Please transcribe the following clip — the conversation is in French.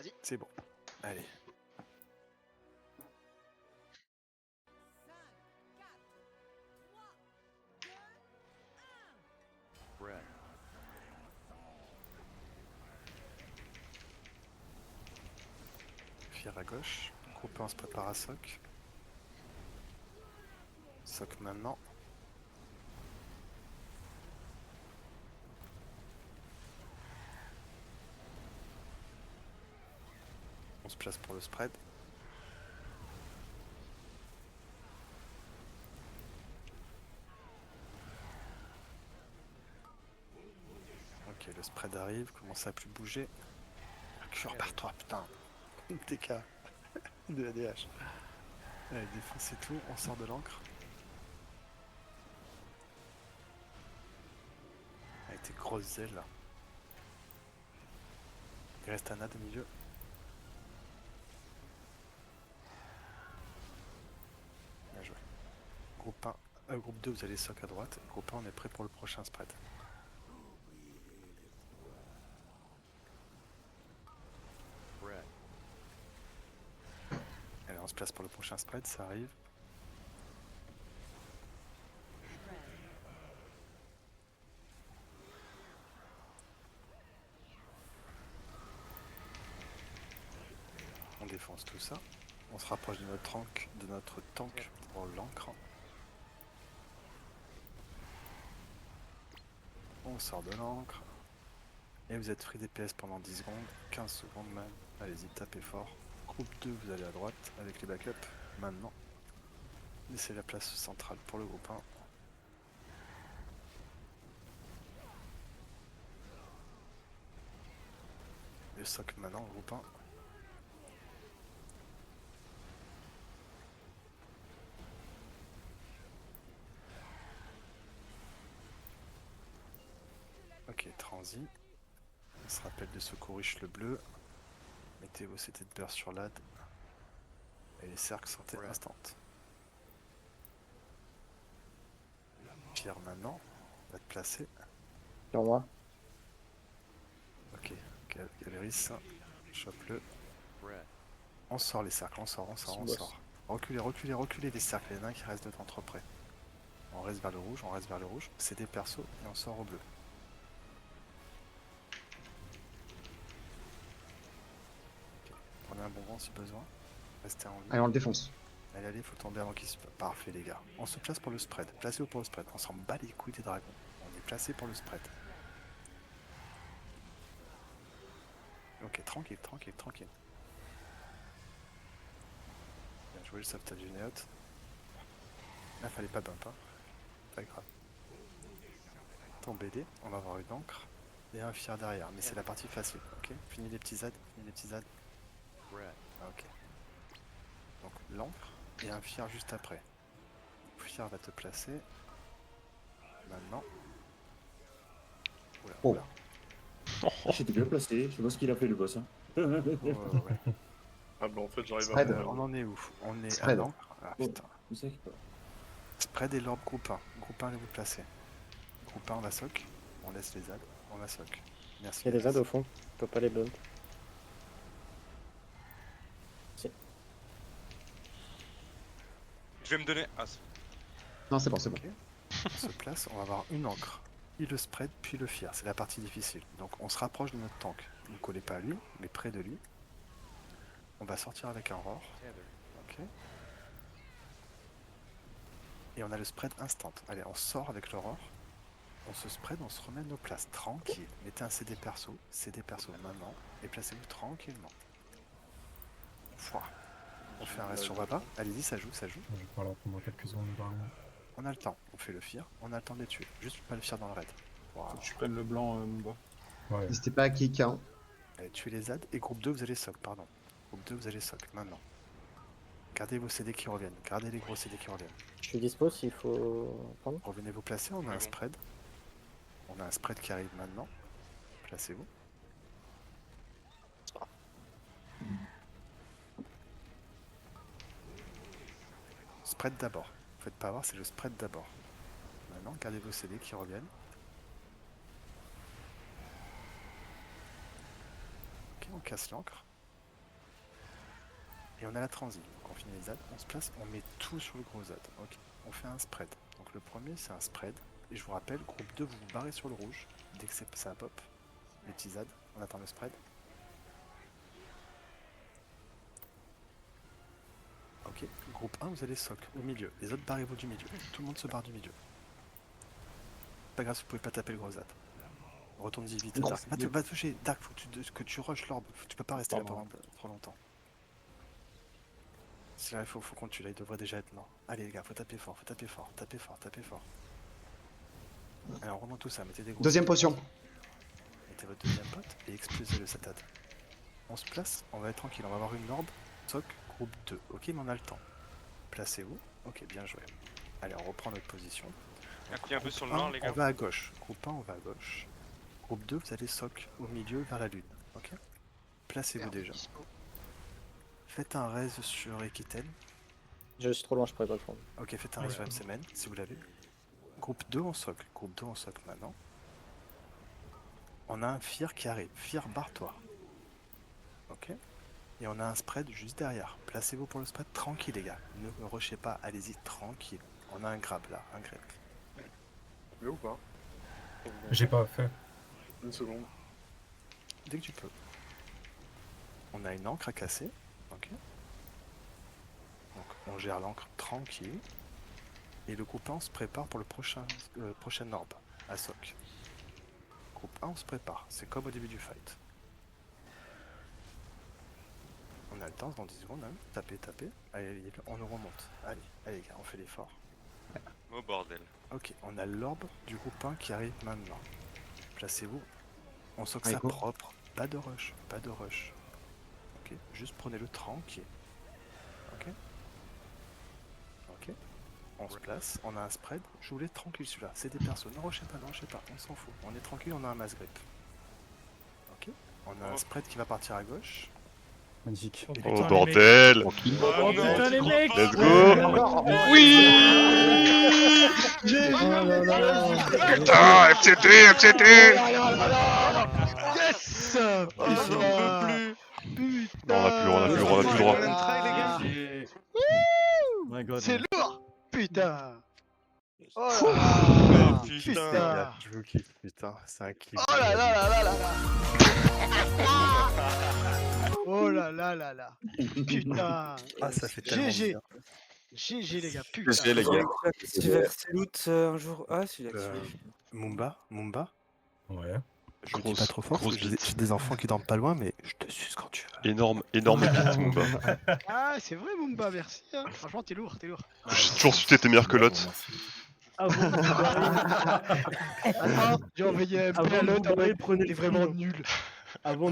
Vas-y. C'est bon. Allez. 5, 4, 3, 2, 1. Fier à gauche. Groupe 1, on se prépare à soc. Soc maintenant. On se place pour le spread. Ok, le spread arrive, commence à plus bouger. Cure par 3, putain. TK. De la DH. Allez, défoncez tout, on sort de l'encre. Avec tes grosses ailes là. Il reste un ad au milieu. Bien joué. Groupe 2, vous allez soc à droite. Groupe 1, on est prêt pour le prochain spread. Allez, on se place pour le prochain spread, ça arrive. On défonce tout ça. On se rapproche de notre tank pour l'encre. On sort de l'encre. Et vous êtes free DPS pendant 10 secondes, 15 secondes même. Allez-y, tapez fort. Groupe 2, vous allez à droite avec les backups. Maintenant, laissez la place centrale pour le groupe 1. Le soc maintenant, groupe 1. Ok, transi. On se rappelle de secourish le bleu. Mettez vos CT de burst sur l'ad. Et les cercles sortez instant. Pierre maintenant, va te placer. Sur moi. Ok, Caleris, chope-le. On sort les cercles, on sort. Reculez les cercles, il y en a un qui reste devant trop près. On reste vers le rouge, c'est des persos et on sort au bleu. Okay. Prenez un bon vent si besoin. Restez en vie. Allez, on le défonce. Allez, faut tomber avant qu'il se... Parfait les gars. On se place pour le spread. Placez-vous pour le spread. On s'en bat les couilles des dragons. On est placé pour le spread. Ok, tranquille. Bien joué le sauvetage du Néot. Là, fallait pas bump, hein. Pas grave. Ton BD, on va avoir une encre et un fier derrière, mais c'est la partie facile, ok. Finis les petits ZAD. Ok. Donc l'encre et un fier juste après. Le fier va te placer. Maintenant. Oula, Oh. oula. J'étais bien placé, je vois ce qu'il a fait le boss. Hein. Ouais. Ah bah en fait j'arrive Spread. à On en est où? On est Spread. à l'encre. Ah putain. Vous savez pas. Spread et l'orbe groupe 1. Groupe 1, allez vous placer. Groupe 1, on va soc. On laisse les ZAD. On va soc. Merci. Il y a des ZAD au fond. On peut pas les bump. Je vais me donner. Ah, Non, c'est bon, c'est bon. Ok. On se place, on va avoir une encre. Puis le spread, puis le fier. C'est la partie difficile. Donc on se rapproche de notre tank. Ne collez pas à lui, mais près de lui. On va sortir avec un roar. Ok. Et on a le spread instant. Allez, on sort avec le roar. On se spread, on se remet à nos places. Tranquille. Mettez un CD perso maintenant. Et placez-vous tranquillement. Fouah. On fait un reste sur Baba. Allez-y, ça joue. Je vais pas là pendant quelques secondes. On a le temps. On fait le fear. On a le temps de les tuer. Juste pas le fear dans le raid. Wow. Faut que tu prennes le blanc, Mba. Ouais. N'hésitez pas à kick, hein. Allez, tuez les ZAD. Et groupe 2, vous allez soc, pardon. Groupe 2, vous allez soc, maintenant. Gardez vos CD qui reviennent. Gardez les gros CD qui reviennent. Je suis dispo s'il faut prendre. Revenez vous placer, on a un spread. On a un spread qui arrive maintenant. Placez-vous. Spread d'abord. Faites pas avoir, c'est le spread d'abord. Maintenant, gardez vos CD qui reviennent. Ok, on casse l'encre. Et on a la transi. Donc on finit les ZAD, on se place, on met tout sur le gros ZAD. Ok. On fait un spread. Donc le premier c'est un spread. Et je vous rappelle, groupe 2, vous vous barrez sur le rouge. Dès que ça pop. Les petits ZAD, on attend le spread. Ok. Groupe 1, vous allez soc au milieu. Les autres barrez-vous du milieu. Tout le monde se barre du milieu. Pas grave, vous pouvez pas taper le gros ZAD. Retourne-y vite. Dark. Va toucher. Dark, faut que tu rushes l'orbe. Tu peux pas rester là trop longtemps. Si là, il faut qu'on tue. Là, il devrait déjà être mort. Allez, les gars, faut taper fort. Tapez fort. Alors, on remonte tout ça. Mettez des gros. Deuxième potion. Mettez votre deuxième pote et explosez le satad. On se place. On va être tranquille. On va avoir une orbe. Soc, groupe 2. Ok, mais on a le temps. Placez-vous. Ok, bien joué. Allez, on reprend notre position. Appuyez un peu sur le 1, noir, les gars. on va à gauche. Groupe 1, on va à gauche. Groupe 2, vous allez soc au milieu vers la lune. Ok. Placez-vous déjà. Faites un raise sur Equitel. Je suis trop loin, je pourrais pas le prendre. Ok, faites un raise sur MCMN si vous l'avez. Groupe 2, on soc. Groupe 2, on soc maintenant. On a un Fear qui arrive. Fear, barre-toi. Ok. Et on a un spread juste derrière. Placez-vous pour le spread tranquille, les gars. Ne rushez pas, allez-y tranquille. On a un grab là, un grab. Tu veux ou pas? J'ai pas fait. Une seconde. Dès que tu peux. On a une encre à casser. Ok. Donc on gère l'encre tranquille. Et le groupe 1 on se prépare pour le prochain orbe à soc. Groupe 1 on se prépare. C'est comme au début du fight. On a le temps dans 10 secondes. Hein. Tapez. Allez, on nous remonte. Allez les gars, on fait l'effort. Oh bordel. Ok, on a l'orbe du groupe 1 qui arrive maintenant. Placez-vous. On soque ça propre. Pas de rush. Ok, juste prenez-le tranquille. Ok. On se place, on a un spread. Je voulais tranquille celui-là. C'est des persos. Ne rushez pas, on s'en fout. On est tranquille, on a un mass grip. Ok. On a un spread qui va partir à gauche. Magnifique. Oh bordel! Oh putain les mecs! Let's go! Oui! Putain, FCT! Yes! Non, on a plus le droit. C'est lourd! Putain! Oh là là! Putain! Je vous kiffe, putain, c'est un kiff. Oh là là là là là là! Oh là là là là! Putain! Ah, ça fait tellement GG! bien. GG les gars, putain! GG les gars. Tu vas verser loot un jour. Ah, celui-là activé. Mumba. Ouais. Je le dis pas trop fort parce que j'ai des enfants qui dorment pas loin, mais je te suce quand tu veux. Énorme bite, mon gars. Ah, c'est vrai Mumba, merci! Hein. Franchement, t'es lourd. J'ai toujours su que t'étais meilleur que l'autre. Ah bon? Attends, j'ai envoyé un Avant de l'autre, vous barrer, prenez il est le vraiment film. nul. Avant